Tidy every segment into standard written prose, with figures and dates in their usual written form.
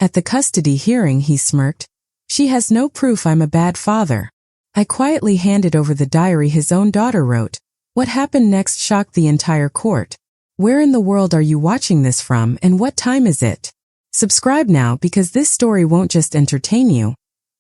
At the custody hearing, he smirked. She has no proof I'm a bad father. I quietly handed over the diary his own daughter wrote. What happened next shocked the entire court. Where in the world are you watching this from, and what time is it? Subscribe now, because this story won't just entertain you.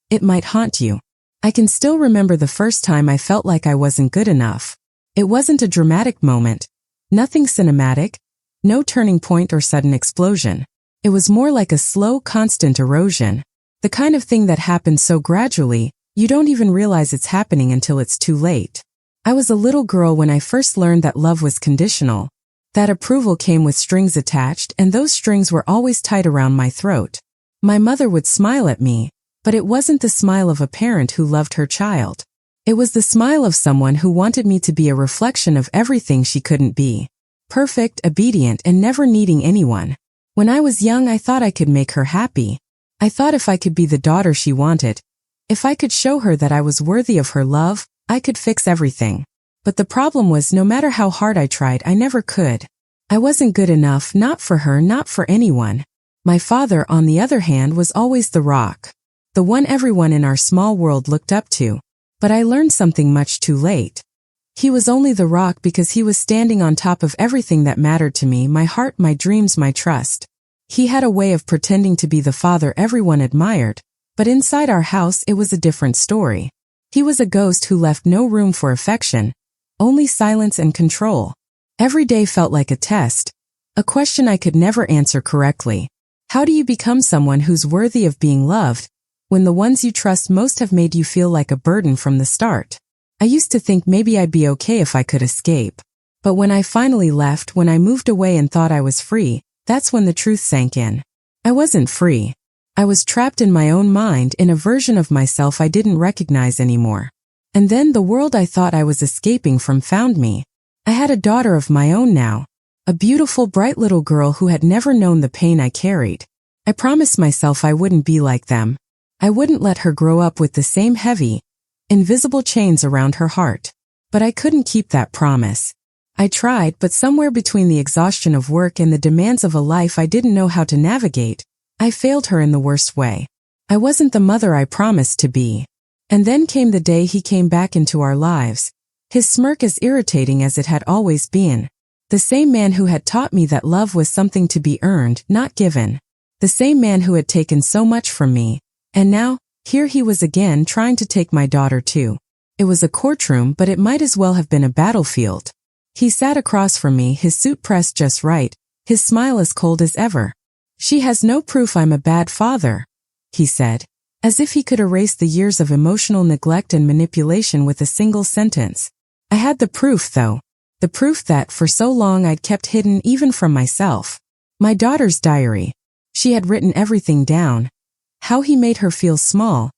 It might haunt you. I can still remember the first time I felt like I wasn't good enough. It wasn't a dramatic moment. Nothing cinematic. No turning point or sudden explosion. It was more like a slow, constant erosion. The kind of thing that happens so gradually, you don't even realize it's happening until it's too late. I was a little girl when I first learned that love was conditional. That approval came with strings attached, and those strings were always tied around my throat. My mother would smile at me, but it wasn't the smile of a parent who loved her child. It was the smile of someone who wanted me to be a reflection of everything she couldn't be. Perfect, obedient, and never needing anyone. When I was young, I thought I could make her happy. I thought if I could be the daughter she wanted, if I could show her that I was worthy of her love, I could fix everything. But the problem was, no matter how hard I tried, I never could. I wasn't good enough, not for her, not for anyone. My father, on the other hand, was always the rock. The one everyone in our small world looked up to. But I learned something much too late. He was only the rock because he was standing on top of everything that mattered to me, my heart, my dreams, my trust. He had a way of pretending to be the father everyone admired, but inside our house it was a different story. He was a ghost who left no room for affection, only silence and control. Every day felt like a test, a question I could never answer correctly. How do you become someone who's worthy of being loved, when the ones you trust most have made you feel like a burden from the start? I used to think maybe I'd be okay if I could escape. But when I finally left, when I moved away and thought I was free, that's when the truth sank in. I wasn't free. I was trapped in my own mind, in a version of myself I didn't recognize anymore. And then the world I thought I was escaping from found me. I had a daughter of my own now. A beautiful, bright little girl who had never known the pain I carried. I promised myself I wouldn't be like them. I wouldn't let her grow up with the same heavy, invisible chains around her heart. But I couldn't keep that promise. I tried, but somewhere between the exhaustion of work and the demands of a life I didn't know how to navigate, I failed her in the worst way. I wasn't the mother I promised to be. And then came the day he came back into our lives. His smirk as irritating as it had always been. The same man who had taught me that love was something to be earned, not given. The same man who had taken so much from me. And now, here he was again, trying to take my daughter too. It was a courtroom, but it might as well have been a battlefield. He sat across from me, his suit pressed just right, his smile as cold as ever. She has no proof I'm a bad father, he said, as if he could erase the years of emotional neglect and manipulation with a single sentence. I had the proof, though. The proof that, for so long, I'd kept hidden even from myself. My daughter's diary. She had written everything down. How he made her feel small.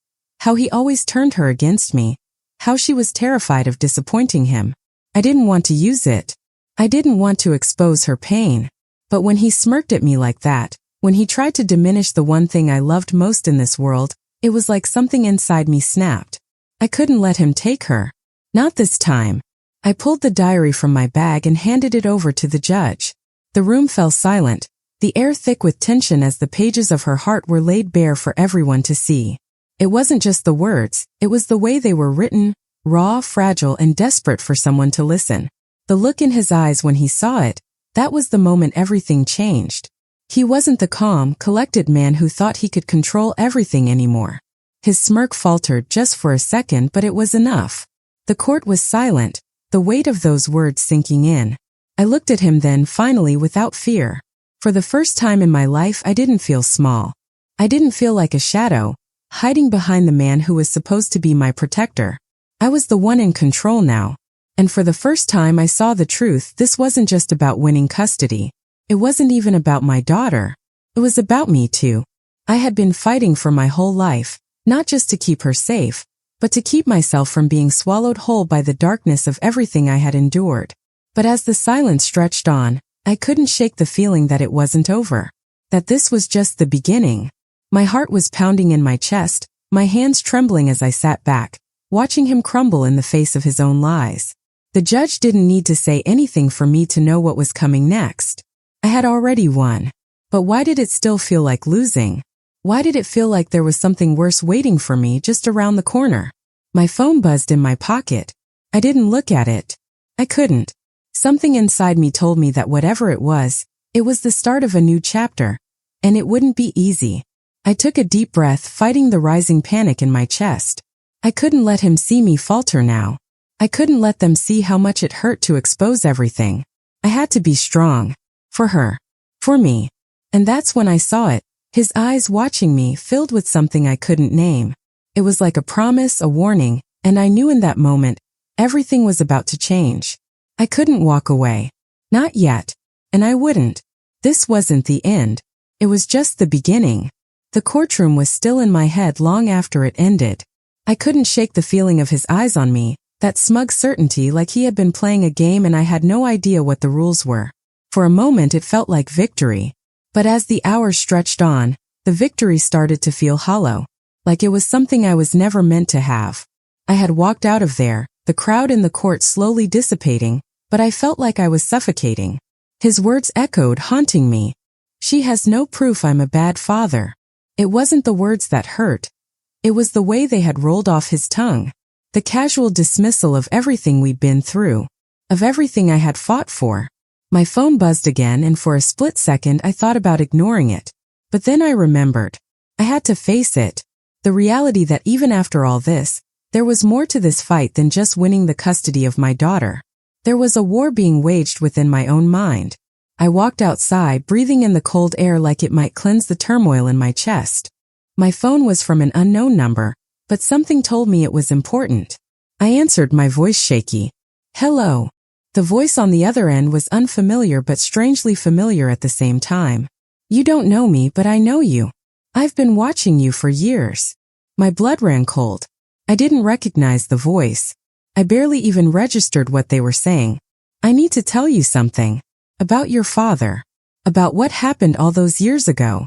How he always turned her against me. How she was terrified of disappointing him. I didn't want to use it. I didn't want to expose her pain. But when he smirked at me like that, when he tried to diminish the one thing I loved most in this world, it was like something inside me snapped. I couldn't let him take her. Not this time. I pulled the diary from my bag and handed it over to the judge. The room fell silent, the air thick with tension as the pages of her heart were laid bare for everyone to see. It wasn't just the words, it was the way they were written, raw, fragile, and desperate for someone to listen. The look in his eyes when he saw it, that was the moment everything changed. He wasn't the calm, collected man who thought he could control everything anymore. His smirk faltered just for a second, but it was enough. The court was silent, the weight of those words sinking in. I looked at him then, finally, without fear. For the first time in my life, I didn't feel small. I didn't feel like a shadow, hiding behind the man who was supposed to be my protector. I was the one in control now. And for the first time I saw the truth. This wasn't just about winning custody. It wasn't even about my daughter. It was about me too. I had been fighting for my whole life, not just to keep her safe, but to keep myself from being swallowed whole by the darkness of everything I had endured. But as the silence stretched on, I couldn't shake the feeling that it wasn't over. That this was just the beginning. My heart was pounding in my chest, my hands trembling as I sat back, watching him crumble in the face of his own lies. The judge didn't need to say anything for me to know what was coming next. I had already won. But why did it still feel like losing? Why did it feel like there was something worse waiting for me just around the corner? My phone buzzed in my pocket. I didn't look at it. I couldn't. Something inside me told me that whatever it was the start of a new chapter, and it wouldn't be easy. I took a deep breath, fighting the rising panic in my chest. I couldn't let him see me falter now. I couldn't let them see how much it hurt to expose everything. I had to be strong. For her. For me. And that's when I saw it, his eyes watching me, filled with something I couldn't name. It was like a promise, a warning, and I knew in that moment, everything was about to change. I couldn't walk away. Not yet. And I wouldn't. This wasn't the end. It was just the beginning. The courtroom was still in my head long after it ended. I couldn't shake the feeling of his eyes on me, that smug certainty, like he had been playing a game and I had no idea what the rules were. For a moment it felt like victory. But as the hours stretched on, the victory started to feel hollow. Like it was something I was never meant to have. I had walked out of there, the crowd in the court slowly dissipating, but I felt like I was suffocating. His words echoed, haunting me. She has no proof I'm a bad father. It wasn't the words that hurt. It was the way they had rolled off his tongue. The casual dismissal of everything we'd been through. Of everything I had fought for. My phone buzzed again, and for a split second I thought about ignoring it. But then I remembered. I had to face it. The reality that even after all this, there was more to this fight than just winning the custody of my daughter. There was a war being waged within my own mind. I walked outside, breathing in the cold air like it might cleanse the turmoil in my chest. My phone was from an unknown number, but something told me it was important. I answered, my voice shaky. Hello. The voice on the other end was unfamiliar but strangely familiar at the same time. You don't know me, but I know you. I've been watching you for years. My blood ran cold. I didn't recognize the voice. I barely even registered what they were saying. I need to tell you something. About your father. About what happened all those years ago.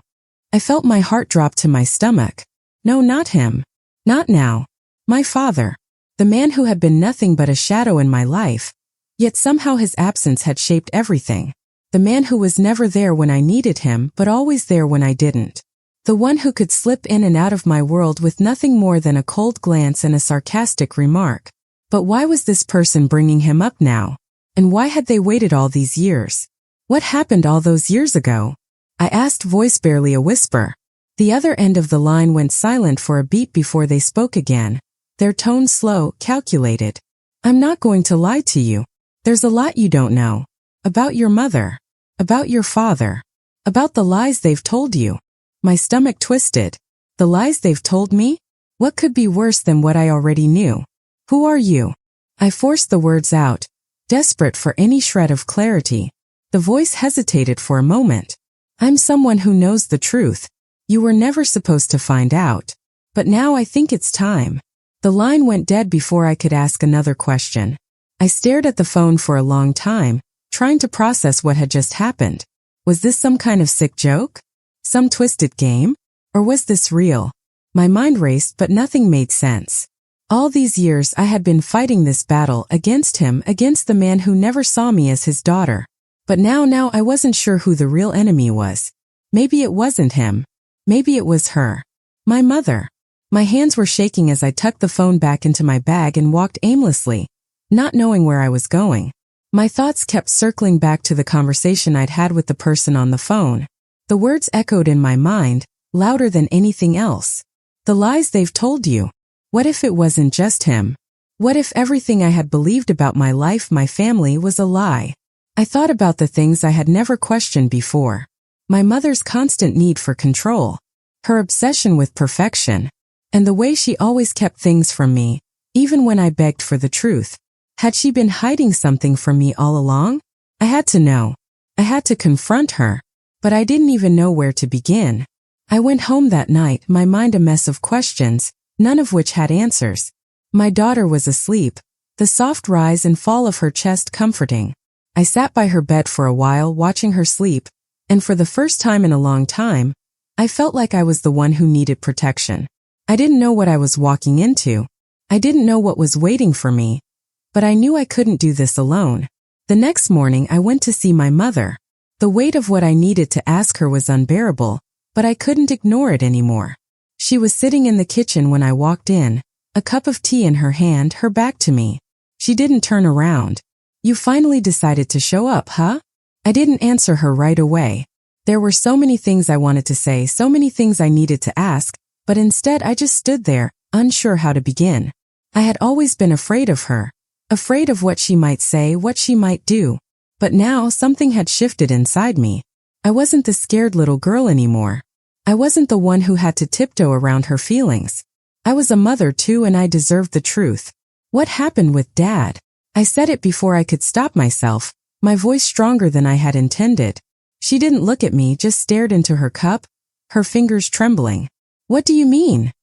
I felt my heart drop to my stomach. No, not him. Not now. My father. The man who had been nothing but a shadow in my life. Yet somehow his absence had shaped everything. The man who was never there when I needed him, but always there when I didn't. The one who could slip in and out of my world with nothing more than a cold glance and a sarcastic remark. But why was this person bringing him up now? And why had they waited all these years? What happened all those years ago? I asked, voice barely a whisper. The other end of the line went silent for a beat before they spoke again, their tone slow, calculated. I'm not going to lie to you. There's a lot you don't know. About your mother. About your father. About the lies they've told you. My stomach twisted. The lies they've told me? What could be worse than what I already knew? Who are you? I forced the words out, desperate for any shred of clarity. The voice hesitated for a moment. I'm someone who knows the truth. You were never supposed to find out. But now I think it's time. The line went dead before I could ask another question. I stared at the phone for a long time, trying to process what had just happened. Was this some kind of sick joke? Some twisted game? Or was this real? My mind raced, but nothing made sense. All these years I had been fighting this battle against him, against the man who never saw me as his daughter. But now I wasn't sure who the real enemy was. Maybe it wasn't him. Maybe it was her. My mother. My hands were shaking as I tucked the phone back into my bag and walked aimlessly, not knowing where I was going. My thoughts kept circling back to the conversation I'd had with the person on the phone. The words echoed in my mind, louder than anything else. The lies they've told you. What if it wasn't just him? What if everything I had believed about my life, my family, was a lie? I thought about the things I had never questioned before. My mother's constant need for control. Her obsession with perfection. And the way she always kept things from me, even when I begged for the truth. Had she been hiding something from me all along? I had to know. I had to confront her. But I didn't even know where to begin. I went home that night, my mind a mess of questions, none of which had answers. My daughter was asleep, the soft rise and fall of her chest comforting. I sat by her bed for a while, watching her sleep, and for the first time in a long time, I felt like I was the one who needed protection. I didn't know what I was walking into. I didn't know what was waiting for me. But I knew I couldn't do this alone. The next morning I went to see my mother. The weight of what I needed to ask her was unbearable, but I couldn't ignore it anymore. She was sitting in the kitchen when I walked in, a cup of tea in her hand, her back to me. She didn't turn around. "You finally decided to show up, huh?" I didn't answer her right away. There were so many things I wanted to say, so many things I needed to ask, but instead I just stood there, unsure how to begin. I had always been afraid of her, afraid of what she might say, what she might do. But now something had shifted inside me. I wasn't the scared little girl anymore. I wasn't the one who had to tiptoe around her feelings. I was a mother too, and I deserved the truth. "What happened with Dad?" I said it before I could stop myself, my voice stronger than I had intended. She didn't look at me, just stared into her cup, her fingers trembling. "What do you mean?"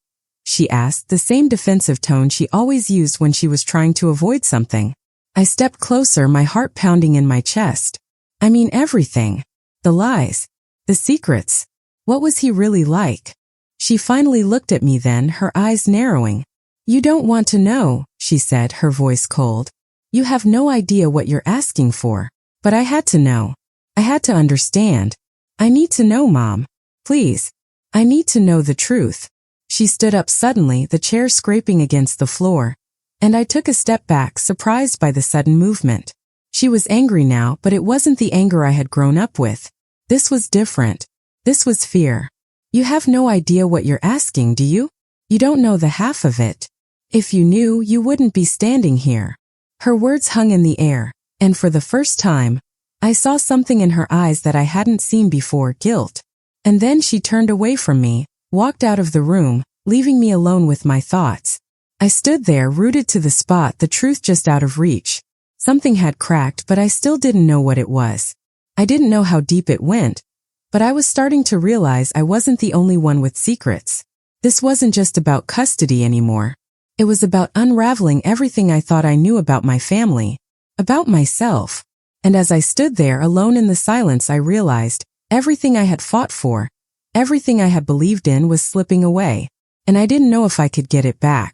she asked, the same defensive tone she always used when she was trying to avoid something. I stepped closer, my heart pounding in my chest. "I mean everything. The lies. The secrets. What was he really like?" She finally looked at me then, her eyes narrowing. "You don't want to know," she said, her voice cold. "You have no idea what you're asking for. But I had to know. I had to understand. I need to know, Mom. Please. I need to know the truth." She stood up suddenly, the chair scraping against the floor, and I took a step back, surprised by the sudden movement. She was angry now, but it wasn't the anger I had grown up with. This was different. This was fear. "You have no idea what you're asking, do you? You don't know the half of it. If you knew, you wouldn't be standing here." Her words hung in the air, and for the first time, I saw something in her eyes that I hadn't seen before, guilt. And then she turned away from me, walked out of the room, leaving me alone with my thoughts. I stood there, rooted to the spot, the truth just out of reach. Something had cracked, but I still didn't know what it was. I didn't know how deep it went, but I was starting to realize I wasn't the only one with secrets. This wasn't just about custody anymore. It was about unraveling everything I thought I knew about my family, about myself. And as I stood there alone in the silence, I realized everything I had fought for, everything I had believed in was slipping away, and I didn't know if I could get it back.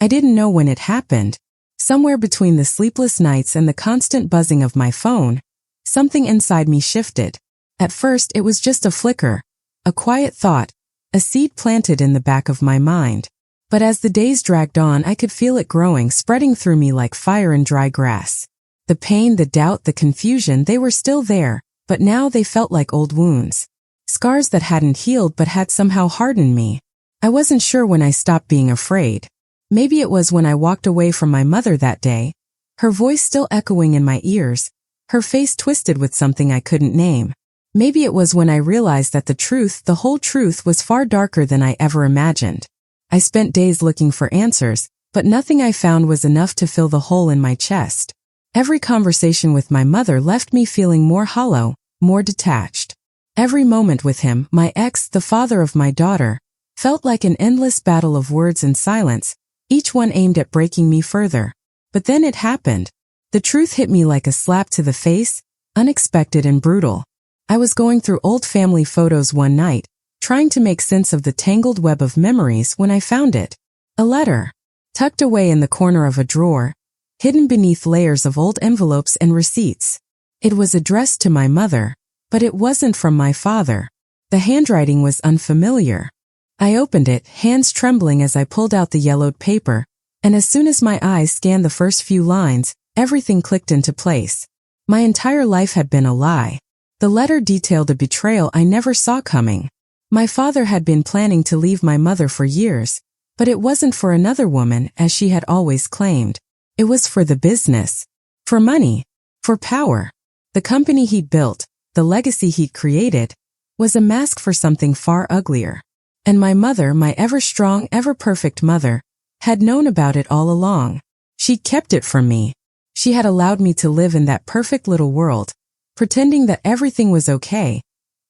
I didn't know when it happened. Somewhere between the sleepless nights and the constant buzzing of my phone, something inside me shifted. At first, it was just a flicker, a quiet thought, a seed planted in the back of my mind. But as the days dragged on, I could feel it growing, spreading through me like fire in dry grass. The pain, the doubt, the confusion, they were still there, but now they felt like old wounds. Scars that hadn't healed but had somehow hardened me. I wasn't sure when I stopped being afraid. Maybe it was when I walked away from my mother that day, her voice still echoing in my ears, her face twisted with something I couldn't name. Maybe it was when I realized that the truth, the whole truth, was far darker than I ever imagined. I spent days looking for answers, but nothing I found was enough to fill the hole in my chest. Every conversation with my mother left me feeling more hollow, more detached. Every moment with him, my ex, the father of my daughter, felt like an endless battle of words and silence, each one aimed at breaking me further. But then it happened. The truth hit me like a slap to the face, unexpected and brutal. I was going through old family photos one night, trying to make sense of the tangled web of memories when I found it. A letter, tucked away in the corner of a drawer, hidden beneath layers of old envelopes and receipts. It was addressed to my mother, but it wasn't from my father. The handwriting was unfamiliar. I opened it, hands trembling as I pulled out the yellowed paper, and as soon as my eyes scanned the first few lines, everything clicked into place. My entire life had been a lie. The letter detailed a betrayal I never saw coming. My father had been planning to leave my mother for years, but it wasn't for another woman, as she had always claimed. It was for the business, for money, for power. The company he'd built, the legacy he'd created, was a mask for something far uglier. And my mother, my ever-strong, ever-perfect mother, had known about it all along. She'd kept it from me. She had allowed me to live in that perfect little world, pretending that everything was okay,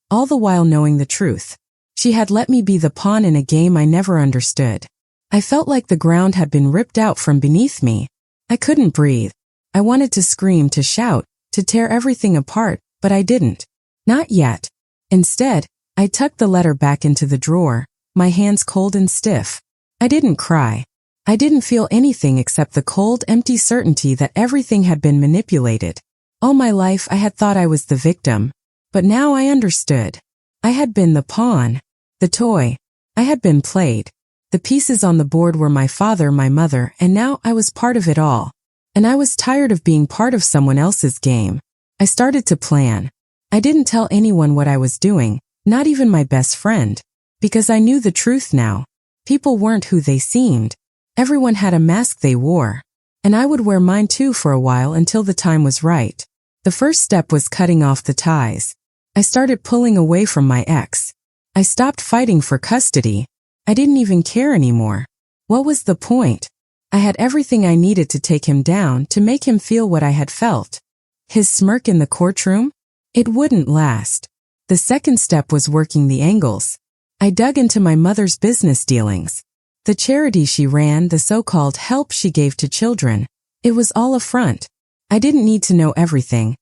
all the while knowing the truth. She had let me be the pawn in a game I never understood. I felt like the ground had been ripped out from beneath me. I couldn't breathe. I wanted to scream, to shout, to tear everything apart, but I didn't. Not yet. Instead, I tucked the letter back into the drawer, my hands cold and stiff. I didn't cry. I didn't feel anything except the cold, empty certainty that everything had been manipulated. All my life I had thought I was the victim, but now I understood. I had been the pawn, the toy. I had been played. The pieces on the board were my father, my mother, and now I was part of it all. And I was tired of being part of someone else's game. I started to plan. I didn't tell anyone what I was doing, not even my best friend. Because I knew the truth now. People weren't who they seemed. Everyone had a mask they wore. And I would wear mine too for a while until the time was right. The first step was cutting off the ties. I started pulling away from my ex. I stopped fighting for custody. I didn't even care anymore. What was the point? I had everything I needed to take him down, to make him feel what I had felt. His smirk in the courtroom? It wouldn't last. The second step was working the angles. I dug into my mother's business dealings. The charity she ran, the so-called help she gave to children. It was all a front. I didn't need to know everything.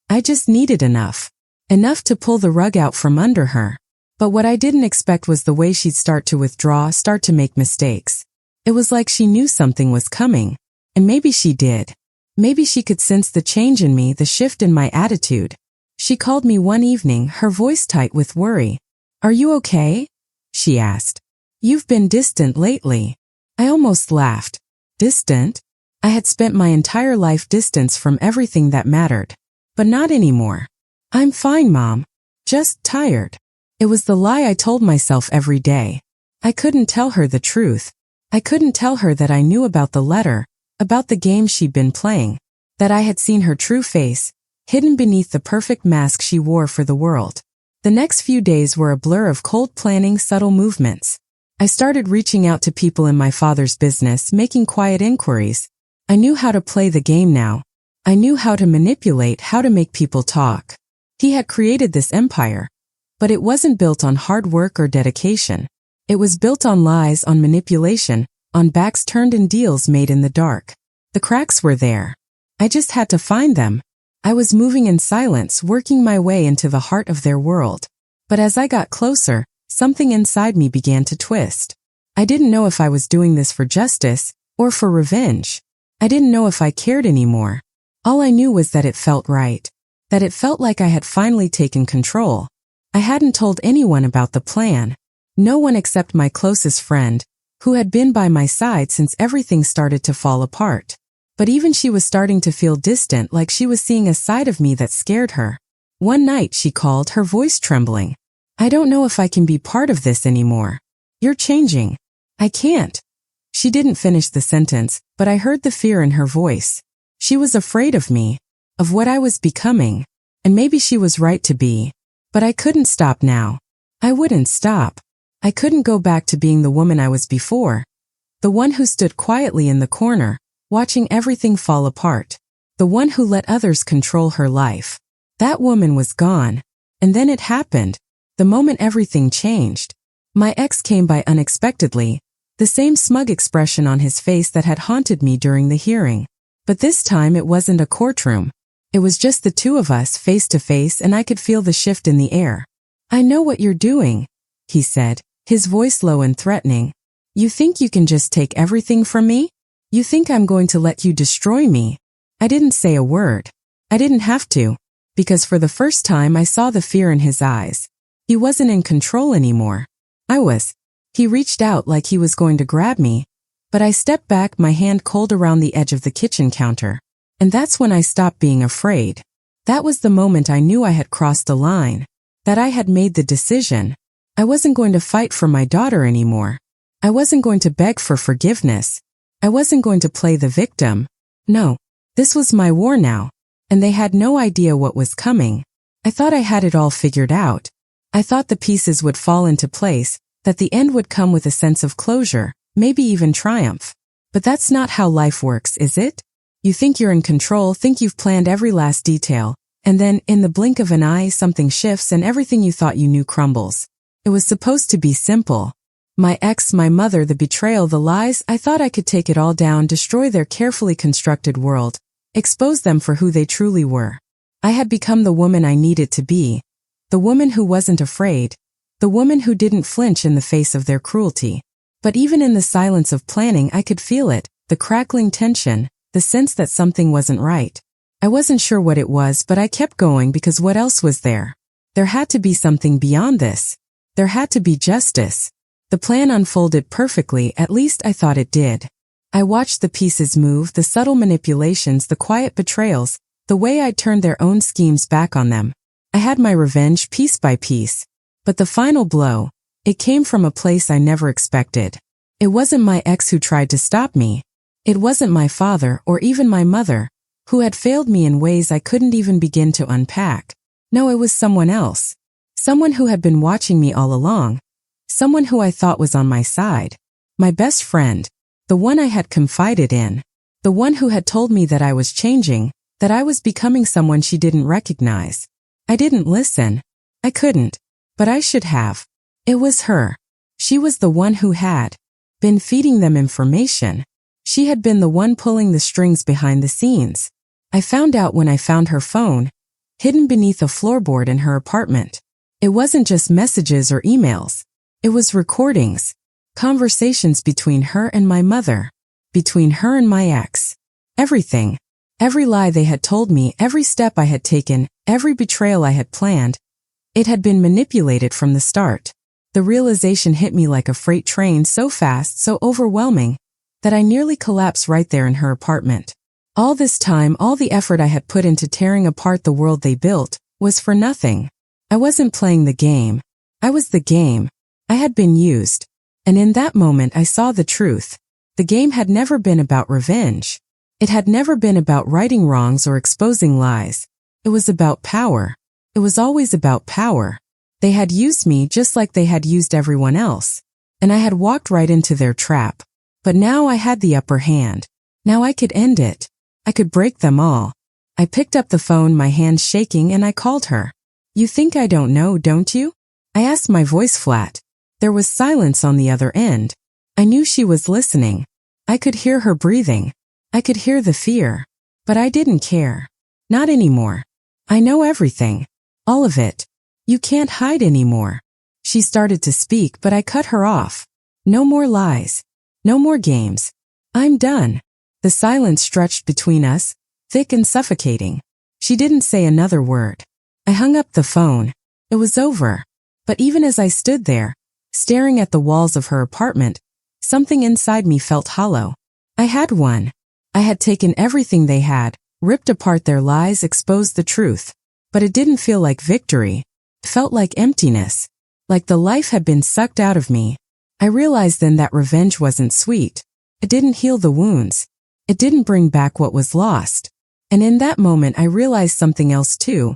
I just needed enough. Enough to pull the rug out from under her. But what I didn't expect was the way she'd start to withdraw, start to make mistakes. It was like she knew something was coming. And maybe she did. Maybe she could sense the change in me, the shift in my attitude. She called me one evening, her voice tight with worry. "Are you okay?" she asked. "You've been distant lately." I almost laughed. Distant? I had spent my entire life distant from everything that mattered. But not anymore. "I'm fine, Mom. Just tired." It was the lie I told myself every day. I couldn't tell her the truth. I couldn't tell her that I knew about the letter, about the game she'd been playing, that I had seen her true face, hidden beneath the perfect mask she wore for the world. The next few days were a blur of cold planning, subtle movements. I started reaching out to people in my father's business, making quiet inquiries. I knew how to play the game now. I knew how to manipulate, how to make people talk. He had created this empire. But it wasn't built on hard work or dedication. It was built on lies, on manipulation, on backs turned and deals made in the dark. The cracks were there. I just had to find them. I was moving in silence, working my way into the heart of their world. But as I got closer, something inside me began to twist. I didn't know if I was doing this for justice or for revenge. I didn't know if I cared anymore. All I knew was that it felt right. That it felt like I had finally taken control. I hadn't told anyone about the plan. No one except my closest friend, who had been by my side since everything started to fall apart. But even she was starting to feel distant, like she was seeing a side of me that scared her. One night she called, her voice trembling. "I don't know if I can be part of this anymore. You're changing. I can't." She didn't finish the sentence, but I heard the fear in her voice. She was afraid of me, of what I was becoming. And maybe she was right to be. But I couldn't stop now. I wouldn't stop. I couldn't go back to being the woman I was before. The one who stood quietly in the corner, watching everything fall apart. The one who let others control her life. That woman was gone. And then it happened. The moment everything changed. My ex came by unexpectedly, the same smug expression on his face that had haunted me during the hearing. But this time it wasn't a courtroom. It was just the two of us face to face, and I could feel the shift in the air. "I know what you're doing," he said, his voice low and threatening. "You think you can just take everything from me? You think I'm going to let you destroy me?" I didn't say a word. I didn't have to, because for the first time I saw the fear in his eyes. He wasn't in control anymore. I was. He reached out like he was going to grab me, but I stepped back, my hand cold around the edge of the kitchen counter. And that's when I stopped being afraid. That was the moment I knew I had crossed the line. That I had made the decision. I wasn't going to fight for my daughter anymore. I wasn't going to beg for forgiveness. I wasn't going to play the victim. No, this was my war now. And they had no idea what was coming. I thought I had it all figured out. I thought the pieces would fall into place, that the end would come with a sense of closure, maybe even triumph. But that's not how life works, is it? You think you're in control, think you've planned every last detail, and then, in the blink of an eye, something shifts and everything you thought you knew crumbles. It was supposed to be simple. My ex, my mother, the betrayal, the lies, I thought I could take it all down, destroy their carefully constructed world, expose them for who they truly were. I had become the woman I needed to be. The woman who wasn't afraid. The woman who didn't flinch in the face of their cruelty. But even in the silence of planning, I could feel it, the crackling tension, the sense that something wasn't right. I wasn't sure what it was, but I kept going because what else was there? There had to be something beyond this. There had to be justice. The plan unfolded perfectly, at least I thought it did. I watched the pieces move, the subtle manipulations, the quiet betrayals, the way I'd turned their own schemes back on them. I had my revenge piece by piece. But the final blow, it came from a place I never expected. It wasn't my ex who tried to stop me. It wasn't my father or even my mother, who had failed me in ways I couldn't even begin to unpack. No, it was someone else. Someone who had been watching me all along. Someone who I thought was on my side. My best friend. The one I had confided in. The one who had told me that I was changing, that I was becoming someone she didn't recognize. I didn't listen. I couldn't. But I should have. It was her. She was the one who had been feeding them information. She had been the one pulling the strings behind the scenes. I found out when I found her phone, hidden beneath a floorboard in her apartment. It wasn't just messages or emails. It was recordings. Conversations between her and my mother. Between her and my ex. Everything. Every lie they had told me, every step I had taken, every betrayal I had planned. It had been manipulated from the start. The realization hit me like a freight train, so fast, so overwhelming, that I nearly collapsed right there in her apartment. All this time, all the effort I had put into tearing apart the world they built, was for nothing. I wasn't playing the game. I was the game. I had been used. And in that moment I saw the truth. The game had never been about revenge. It had never been about righting wrongs or exposing lies. It was about power. It was always about power. They had used me just like they had used everyone else. And I had walked right into their trap. But now I had the upper hand. Now I could end it. I could break them all. I picked up the phone, my hands shaking, and I called her. "You think I don't know, don't you?" I asked, my voice flat. There was silence on the other end. I knew she was listening. I could hear her breathing. I could hear the fear. But I didn't care. Not anymore. I know everything. All of it. You can't hide anymore. She started to speak, but I cut her off. No more lies. No more games. I'm done. The silence stretched between us, thick and suffocating. She didn't say another word. I hung up the phone. It was over. But even as I stood there, staring at the walls of her apartment, something inside me felt hollow. I had won. I had taken everything they had, ripped apart their lies, exposed the truth. But it didn't feel like victory. It felt like emptiness. Like the life had been sucked out of me. I realized then that revenge wasn't sweet. It didn't heal the wounds. It didn't bring back what was lost. And in that moment I realized something else too.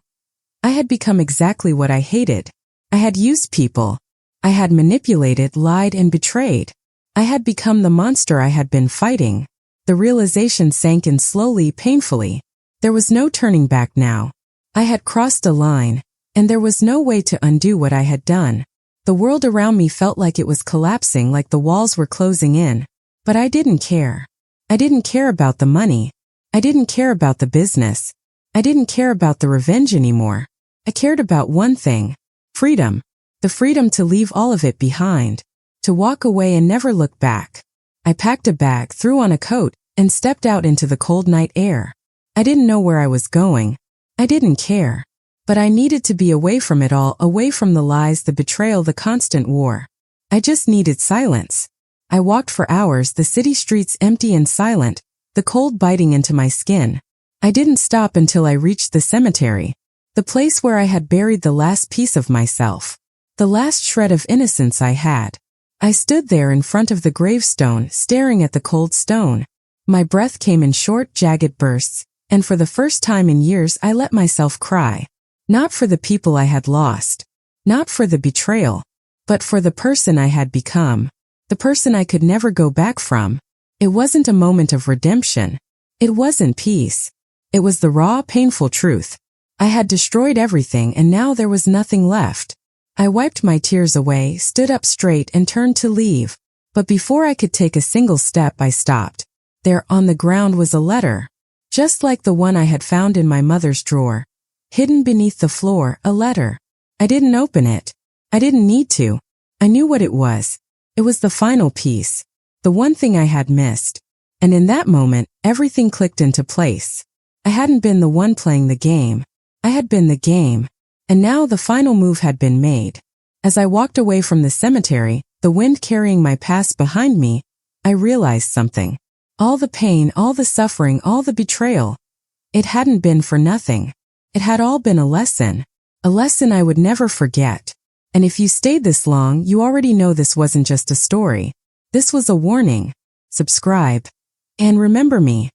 I had become exactly what I hated. I had used people. I had manipulated, lied, and betrayed. I had become the monster I had been fighting. The realization sank in slowly, painfully. There was no turning back now. I had crossed a line, and there was no way to undo what I had done. The world around me felt like it was collapsing, like the walls were closing in. But I didn't care. I didn't care about the money. I didn't care about the business. I didn't care about the revenge anymore. I cared about one thing. Freedom. The freedom to leave all of it behind. To walk away and never look back. I packed a bag, threw on a coat, and stepped out into the cold night air. I didn't know where I was going. I didn't care. But I needed to be away from it all, away from the lies, the betrayal, the constant war. I just needed silence. I walked for hours, the city streets empty and silent, the cold biting into my skin. I didn't stop until I reached the cemetery, the place where I had buried the last piece of myself, the last shred of innocence I had. I stood there in front of the gravestone, staring at the cold stone. My breath came in short, jagged bursts, and for the first time in years I let myself cry. Not for the people I had lost, not for the betrayal, but for the person I had become, the person I could never go back from. It wasn't a moment of redemption. It wasn't peace. It was the raw, painful truth. I had destroyed everything and now there was nothing left. I wiped my tears away, stood up straight and turned to leave. But before I could take a single step, I stopped. There on the ground was a letter, just like the one I had found in my mother's drawer. Hidden beneath the floor, a letter. I didn't open it. I didn't need to. I knew what it was. It was the final piece. The one thing I had missed. And in that moment, everything clicked into place. I hadn't been the one playing the game. I had been the game. And now the final move had been made. As I walked away from the cemetery, the wind carrying my past behind me, I realized something. All the pain, all the suffering, all the betrayal. It hadn't been for nothing. It had all been a lesson I would never forget. And if you stayed this long, you already know this wasn't just a story. This was a warning. Subscribe. And remember me.